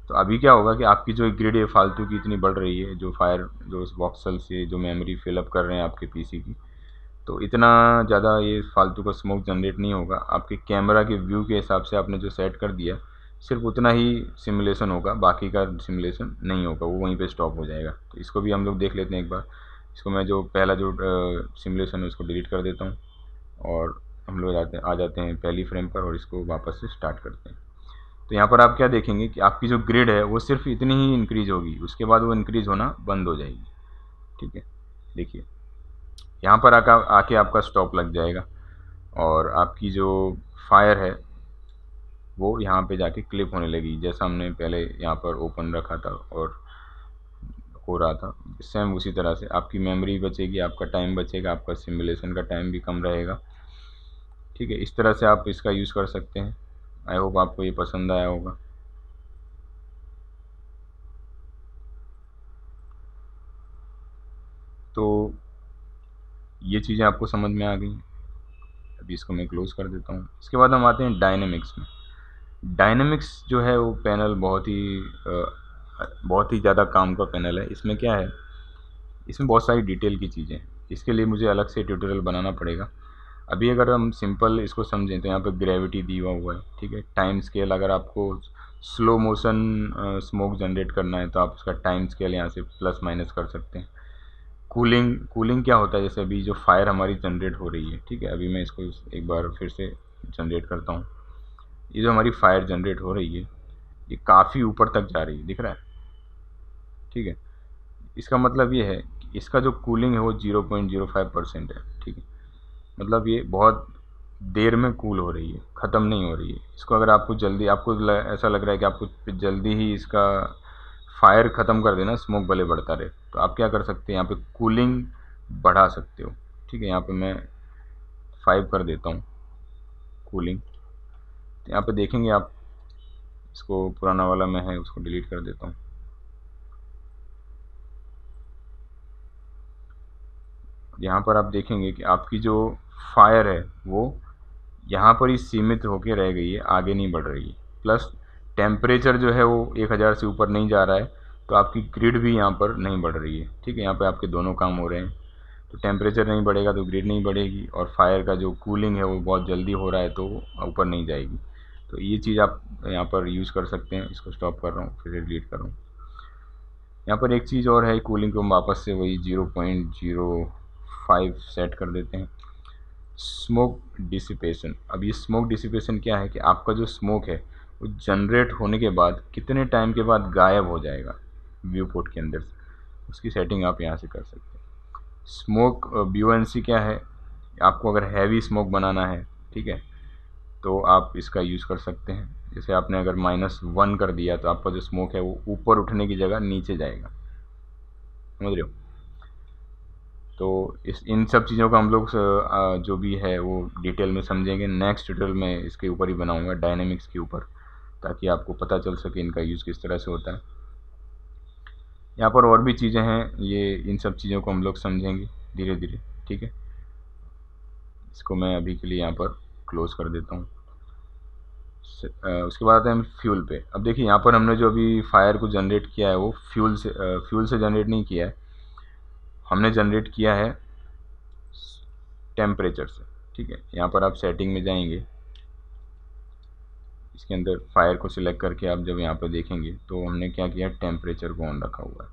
तो अभी क्या होगा कि आपकी जो ग्रिड है फालतू की इतनी बढ़ रही है, जो फायर जो इस वॉक्सल से जो मेमोरी फिलअप कर रहे हैं आपके पीसी की, तो इतना ज़्यादा ये फालतू का स्मोक जनरेट नहीं होगा। आपके कैमरा के व्यू के हिसाब से आपने जो सेट कर दिया सिर्फ उतना ही सिमुलेशन होगा, बाकी का सिमुलेशन नहीं होगा, वो वहीं पे स्टॉप हो जाएगा। तो इसको भी हम लोग देख लेते हैं एक बार। इसको मैं जो पहला जो सिमुलेशन है उसको डिलीट कर देता हूँ और हम लोग आ जाते हैं पहली फ्रेम पर और इसको वापस से स्टार्ट करते हैं। तो यहाँ पर आप क्या देखेंगे कि आपकी जो ग्रिड है वो सिर्फ इतनी ही इंक्रीज होगी, उसके बाद वो इंक्रीज होना बंद हो जाएगी। ठीक है, देखिए यहाँ पर आके आपका स्टॉप लग जाएगा और आपकी जो फायर है वो यहाँ पे जाके क्लिप होने लगी, जैसा हमने पहले यहाँ पर ओपन रखा था और हो रहा था सेम उसी तरह से। आपकी मेमोरी बचेगी, आपका टाइम बचेगा, आपका सिमुलेशन का टाइम भी कम रहेगा। ठीक है, इस तरह से आप इसका यूज़ कर सकते हैं। आई होप आपको ये पसंद आया होगा। तो ये चीज़ें आपको समझ में आ गई। अभी इसको मैं क्लोज़ कर देता हूँ। इसके बाद हम आते हैं डायनेमिक्स में। डायनेमिक्स जो है वो पैनल बहुत ही बहुत ही ज़्यादा काम का पैनल है। इसमें क्या है, इसमें बहुत सारी डिटेल की चीज़ें हैं, इसके लिए मुझे अलग से ट्यूटोरियल बनाना पड़ेगा। अभी अगर हम सिंपल इसको समझें तो यहाँ पे ग्रेविटी दिया हुआ है, ठीक है। टाइम स्केल, अगर आपको स्लो मोशन स्मोक जनरेट करना है तो आप उसका टाइम स्केल यहाँ से प्लस माइनस कर सकते हैं। कूलिंग, कूलिंग क्या होता है, जैसे अभी जो फायर हमारी जनरेट हो रही है, ठीक है। अभी मैं इसको एक बार फिर से जनरेट करता हूँ। ये जो हमारी फायर जनरेट हो रही है ये काफ़ी ऊपर तक जा रही है, दिख रहा है, ठीक है। इसका मतलब ये है कि इसका जो कूलिंग है वो 0.05% है, ठीक है। मतलब ये बहुत देर में कूल हो रही है, ख़त्म नहीं हो रही है। इसको अगर आपको जल्दी, ऐसा लग रहा है कि आपको जल्दी ही इसका फायर ख़त्म कर देना, स्मोक भले बढ़ता रहे, तो आप क्या कर सकते हैं, यहाँ पे कूलिंग बढ़ा सकते हो, ठीक है। यहाँ पे मैं 5 कर देता हूँ कूलिंग। तो यहाँ पे देखेंगे आप, इसको पुराना वाला मैं है उसको डिलीट कर देता हूँ। यहाँ पर आप देखेंगे कि आपकी जो फायर है वो यहाँ पर ही सीमित होकर रह गई है, आगे नहीं बढ़ रही है। प्लस टेम्परेचर जो है वो 1000 से ऊपर नहीं जा रहा है, तो आपकी ग्रिड भी यहाँ पर नहीं बढ़ रही है, ठीक है। यहाँ पे आपके दोनों काम हो रहे हैं। तो टेम्परेचर नहीं बढ़ेगा तो ग्रिड नहीं बढ़ेगी, और फायर का जो कूलिंग है वो बहुत जल्दी हो रहा है तो ऊपर नहीं जाएगी। तो ये चीज़ आप यहाँ पर यूज़ कर सकते हैं। इसको स्टॉप कर रहा हूँ, फिर डिलीट कर रहा हूँ। यहाँ पर एक चीज़ और है, कूलिंग को हम वापस से वही 0.05 सेट कर देते हैं। स्मोक डिसिपेशन, अब ये स्मोक डिसिपेशन क्या है कि आपका जो स्मोक है वो जनरेट होने के बाद कितने टाइम के बाद गायब हो जाएगा व्यू पोर्ट के अंदर से, उसकी सेटिंग आप यहाँ से कर सकते हैं। स्मोक BONC क्या है, आपको अगर हैवी स्मोक बनाना है, ठीक है, तो आप इसका यूज़ कर सकते हैं। जैसे आपने अगर -1 कर दिया तो आपका जो स्मोक है वो ऊपर उठने की जगह नीचे जाएगा, समझ रहे हो। तो इन सब चीज़ों का हम लोग जो भी है वो डिटेल में समझेंगे। नेक्स्ट ट्यूटोरियल में इसके ऊपर ही बनाऊंगा, डायनेमिक्स के ऊपर, ताकि आपको पता चल सके इनका यूज़ किस तरह से होता है। यहाँ पर और भी चीज़ें हैं, ये इन सब चीज़ों को हम लोग समझेंगे धीरे धीरे, ठीक है। इसको मैं अभी के लिए यहाँ पर क्लोज कर देता हूँ। उसके बाद आते हैं हम फ्यूल पे। अब देखिए यहाँ पर हमने जो अभी फायर को जनरेट किया है वो फ्यूल से जनरेट नहीं किया है, हमने जनरेट किया है टेम्परेचर से, ठीक है। यहाँ पर आप सेटिंग में जाएंगे, इसके अंदर फायर को सिलेक्ट करके आप जब यहाँ पर देखेंगे तो हमने क्या किया, टेम्परेचर को ऑन रखा हुआ है,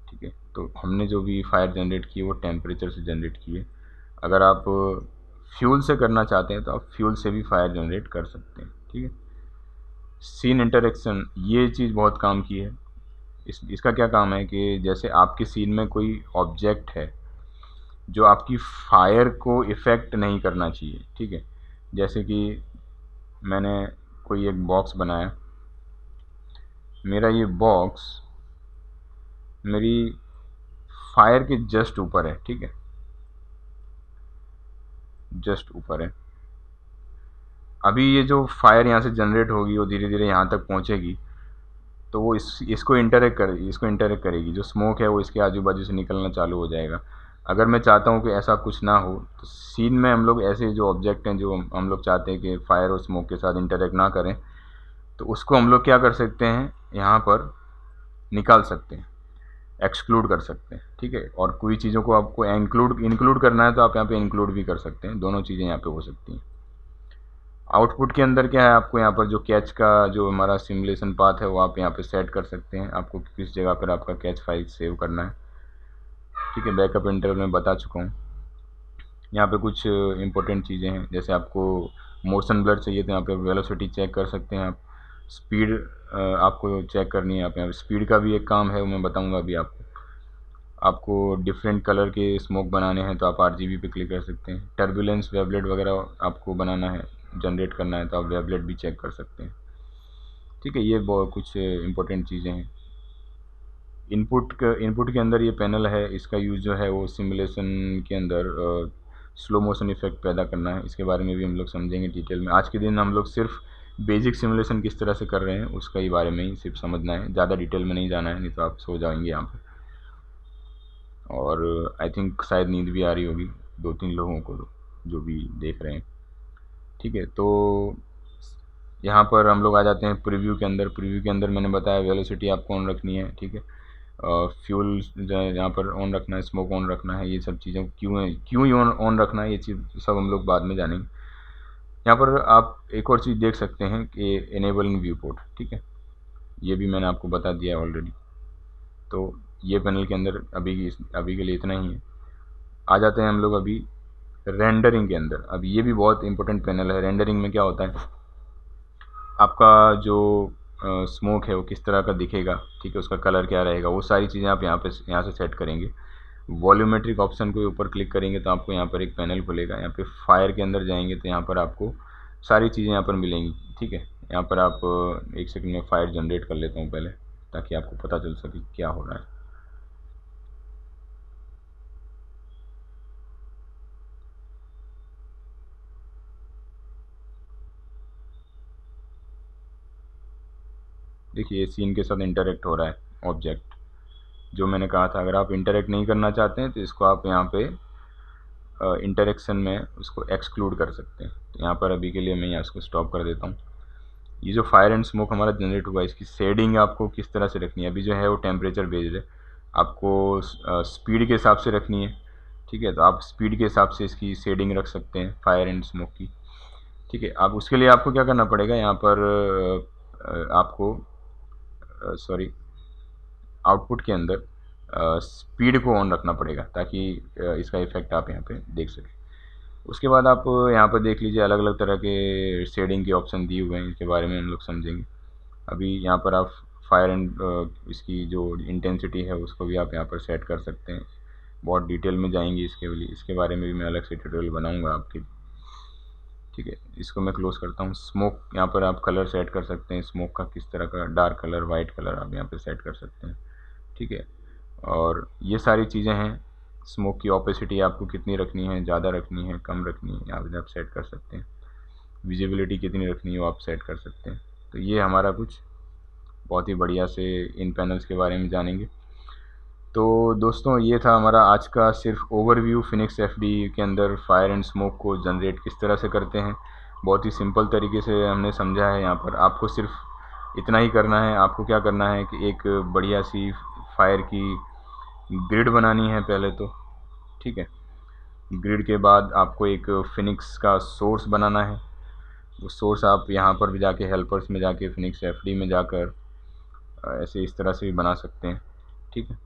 ठीक है। तो हमने जो भी फायर जनरेट की वो टेम्परेचर से जनरेट की है। अगर आप फ्यूल से करना चाहते हैं तो आप फ्यूल से भी फायर जनरेट कर सकते हैं, ठीक है। सीन इंटरेक्शन, ये चीज़ बहुत काम की है। इसका क्या काम है कि जैसे आपके सीन में कोई ऑब्जेक्ट है जो आपकी फायर को इफ़ेक्ट नहीं करना चाहिए, ठीक है। जैसे कि मैंने कोई एक बॉक्स बनाया, मेरा ये बॉक्स मेरी फायर के जस्ट ऊपर है, ठीक है, जस्ट ऊपर है। अभी ये जो फायर यहाँ से जनरेट होगी वो धीरे धीरे यहाँ तक पहुँचेगी, तो वो इसको इंटरेक्ट करेगी। जो स्मोक है वो इसके आजू बाजू से निकलना चालू हो जाएगा। अगर मैं चाहता हूँ कि ऐसा कुछ ना हो तो सीन में हम लोग ऐसे जो ऑब्जेक्ट हैं जो हम लोग चाहते हैं कि फायर और स्मोक के साथ इंटरेक्ट ना करें, तो उसको हम लोग क्या कर सकते हैं, यहाँ पर निकाल सकते हैं, एक्सक्लूड कर सकते हैं, ठीक है। और कोई चीज़ों को आपको इंक्लूड करना है तो आप यहाँ पे इंक्लूड भी कर सकते हैं। दोनों चीज़ें यहाँ पे हो सकती हैं। आउटपुट के अंदर क्या है, आपको यहाँ पर जो कैच का जो हमारा सिमुलेशन पाथ है वो आप यहाँ पे सेट कर सकते हैं, आपको किस जगह पर आपका कैच फाइल सेव करना है, ठीक है। बैकअप इंटरवल में बता चुका हूँ। यहाँ पे कुछ इंपॉर्टेंट चीज़ें हैं, जैसे आपको मोशन ब्लर चाहिए तो यहाँ पे वेलोसिटी चेक कर सकते हैं आप। स्पीड आपको चेक करनी है, आप यहाँ पे स्पीड का भी एक काम है वो मैं बताऊँगा अभी आपको डिफरेंट कलर के स्मोक बनाने हैं तो आप RGB पे क्लिक कर सकते हैं। टर्बुलेंस वेवलेट वगैरह आपको बनाना है, जनरेट करना है तो आप वेवलेट भी चेक कर सकते हैं, ठीक है। ये बहुत कुछ इंपॉर्टेंट चीज़ें हैं। इनपुट के अंदर ये पैनल है, इसका यूज़ जो है वो सिमुलेशन के अंदर स्लो मोशन इफेक्ट पैदा करना है। इसके बारे में भी हम लोग समझेंगे डिटेल में। आज के दिन हम लोग सिर्फ बेसिक सिमुलेशन किस तरह से कर रहे हैं उसका ही बारे में ही सिर्फ समझना है, ज़्यादा डिटेल में नहीं जाना है, नहीं तो आप सो जाएंगे यहाँ पर। और आई थिंक शायद नींद भी आ रही होगी 2-3 लोगों को जो भी देख रहे हैं, ठीक है। तो यहाँ पर हम लोग आ जाते हैं प्रीव्यू के अंदर। प्रीव्यू के अंदर मैंने बताया वेलोसिटी आपको ऑन रखनी है, ठीक है। फ्यूल यहाँ पर ऑन रखना है, स्मोक ऑन रखना है, ये सब चीज़ें क्यों ही ऑन रखना है, ये चीज़ सब हम लोग बाद में जानेंगे। यहाँ पर आप एक और चीज़ देख सकते हैं कि इनेबलिंग व्यू पोर्ट, ठीक है, ये भी मैंने आपको बता दिया है ऑलरेडी। तो ये पैनल के अंदर अभी के लिए इतना ही है। आ जाते हैं हम लोग अभी रेंडरिंग के अंदर। अब ये भी बहुत इंपॉर्टेंट पैनल है। रेंडरिंग में क्या होता है, आपका जो स्मोक है वो किस तरह का दिखेगा, ठीक है, उसका कलर क्या रहेगा, वो सारी चीज़ें आप यहाँ से सेट करेंगे। वॉल्यूमेट्रिक ऑप्शन को ऊपर क्लिक करेंगे तो आपको यहाँ पर एक पैनल खुलेगा। यहाँ पे फायर के अंदर जाएंगे तो यहाँ पर आपको सारी चीज़ें यहाँ पर मिलेंगी, ठीक है। यहाँ पर आप एक सेकंड में फायर जनरेट कर लेता हूँ पहले, ताकि आपको पता चल सके क्या हो रहा है। देखिए सीन के साथ इंटरेक्ट हो रहा है ऑब्जेक्ट, जो मैंने कहा था। अगर आप इंटरेक्ट नहीं करना चाहते हैं तो इसको आप यहाँ पे इंटरेक्शन में उसको एक्सक्लूड कर सकते हैं। तो यहाँ पर अभी के लिए मैं यहाँ इसको स्टॉप कर देता हूँ। ये जो फायर एंड स्मोक हमारा जनरेट हुआ है, इसकी शेडिंग आपको किस तरह से रखनी है, अभी जो है वो टेम्परेचर बेस्ड है, आपको स्पीड के हिसाब से रखनी है, ठीक है। तो आप स्पीड के हिसाब से इसकी शेडिंग रख सकते हैं फायर एंड स्मोक की, ठीक है। अब उसके लिए आपको क्या करना पड़ेगा, यहाँ पर आपको सॉरी आउटपुट के अंदर स्पीड को ऑन रखना पड़ेगा, ताकि इसका इफेक्ट आप यहाँ पे देख सकें। उसके बाद आप यहाँ पर देख लीजिए अलग अलग तरह के शेडिंग के ऑप्शन दिए हुए हैं, इसके बारे में हम लोग समझेंगे। अभी यहाँ पर आप फायर एंड इसकी जो इंटेंसिटी है उसको भी आप यहाँ पर सेट कर सकते हैं। बहुत डिटेल में जाएंगे इसके बारे में भी मैं अलग से ट्यूटोरियल बनाऊँगा आपके, ठीक है। इसको मैं क्लोज़ करता हूँ। स्मोक, यहाँ पर आप कलर सेट कर सकते हैं, स्मोक का किस तरह का, डार्क कलर, वाइट कलर आप यहाँ पर सेट कर सकते हैं, ठीक है। और ये सारी चीज़ें हैं। स्मोक की ऑपेसिटी आपको कितनी रखनी है, ज़्यादा रखनी है, कम रखनी है, आप सेट कर सकते हैं। विजिबिलिटी कितनी रखनी है वो आप सेट कर सकते हैं। तो ये हमारा कुछ बहुत ही बढ़िया से इन पैनल्स के बारे में जानेंगे। तो दोस्तों ये था हमारा आज का सिर्फ ओवरव्यू फिनिक्स एफडी के अंदर फायर एंड स्मोक को जनरेट किस तरह से करते हैं। बहुत ही सिंपल तरीके से हमने समझा है। यहाँ पर आपको सिर्फ इतना ही करना है। आपको क्या करना है कि एक बढ़िया सी फायर की ग्रिड बनानी है पहले तो, ठीक है। ग्रिड के बाद आपको एक फिनिक्स का सोर्स बनाना है। वो सोर्स आप यहाँ पर भी जाके हेल्पर्स में जाके फिनिक्स एफडी में जाकर ऐसे इस तरह से भी बना सकते हैं, ठीक है।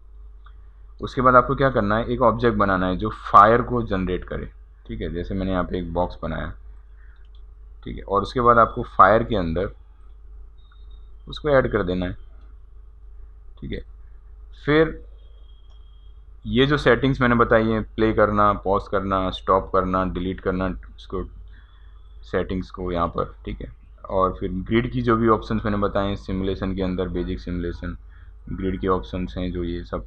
उसके बाद आपको क्या करना है, एक ऑब्जेक्ट बनाना है जो फायर को जनरेट करे, ठीक है। जैसे मैंने यहाँ पे एक बॉक्स बनाया, ठीक है। और उसके बाद आपको फायर के अंदर उसको ऐड कर देना है, ठीक है। फिर ये जो सेटिंग्स मैंने बताई हैं, प्ले करना, पॉज करना, स्टॉप करना, डिलीट करना, उसको सेटिंग्स को यहाँ पर, ठीक है। और फिर ग्रिड की जो भी ऑप्शंस मैंने बताए हैं सिमुलेशन के अंदर, बेसिक सिमुलेशन ग्रिड के ऑप्शंस हैं जो, ये सब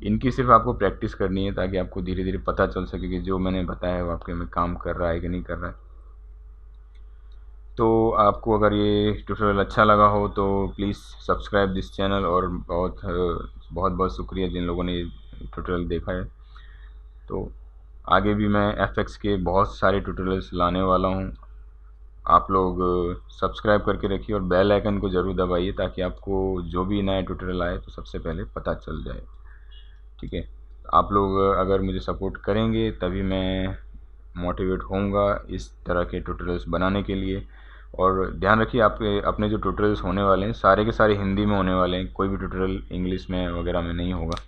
इनकी सिर्फ आपको प्रैक्टिस करनी है, ताकि आपको धीरे धीरे पता चल सके कि जो मैंने बताया है वो आपके में काम कर रहा है कि नहीं कर रहा है। तो आपको अगर ये ट्यूटोरियल अच्छा लगा हो तो प्लीज़ सब्सक्राइब दिस चैनल। और बहुत बहुत शुक्रिया जिन लोगों ने ये ट्यूटोरियल देखा है। तो आगे भी मैं एफएक्स के बहुत सारे ट्यूटोरियल्स लाने वाला हूँ। आप लोग सब्सक्राइब करके रखिए और बेल आइकन को ज़रूर दबाइए, ताकि आपको जो भी नया ट्यूटोरियल आए तो सबसे पहले पता चल जाए, ठीक है। आप लोग अगर मुझे सपोर्ट करेंगे तभी मैं मोटिवेट होऊंगा इस तरह के ट्यूटोरियल्स बनाने के लिए। और ध्यान रखिए आपके अपने जो ट्यूटोरियल्स होने वाले हैं सारे के सारे हिंदी में होने वाले हैं, कोई भी ट्यूटोरियल इंग्लिश में वगैरह में नहीं होगा।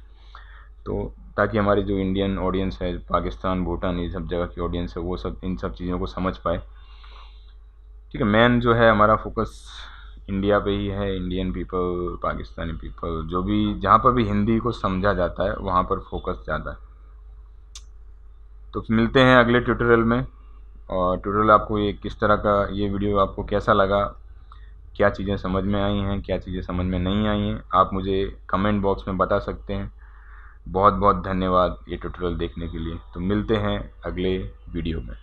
तो ताकि हमारी जो इंडियन ऑडियंस है, पाकिस्तान, भूटान, ये सब जगह की ऑडियंस है, वो सब इन सब चीज़ों को समझ पाए, ठीक है। मेन जो है हमारा फोकस इंडिया पे ही है। इंडियन पीपल, पाकिस्तानी पीपल, जो भी जहाँ पर भी हिंदी को समझा जाता है वहाँ पर फोकस ज़्यादा है। तो मिलते हैं अगले ट्यूटोरियल में। और ट्यूटोरियल आपको ये किस तरह का, ये वीडियो आपको कैसा लगा, क्या चीज़ें समझ में आई हैं, क्या चीज़ें समझ में नहीं आई हैं, आप मुझे कमेंट बॉक्स में बता सकते हैं। बहुत बहुत धन्यवाद ये ट्यूटोरियल देखने के लिए। तो मिलते हैं अगले वीडियो में।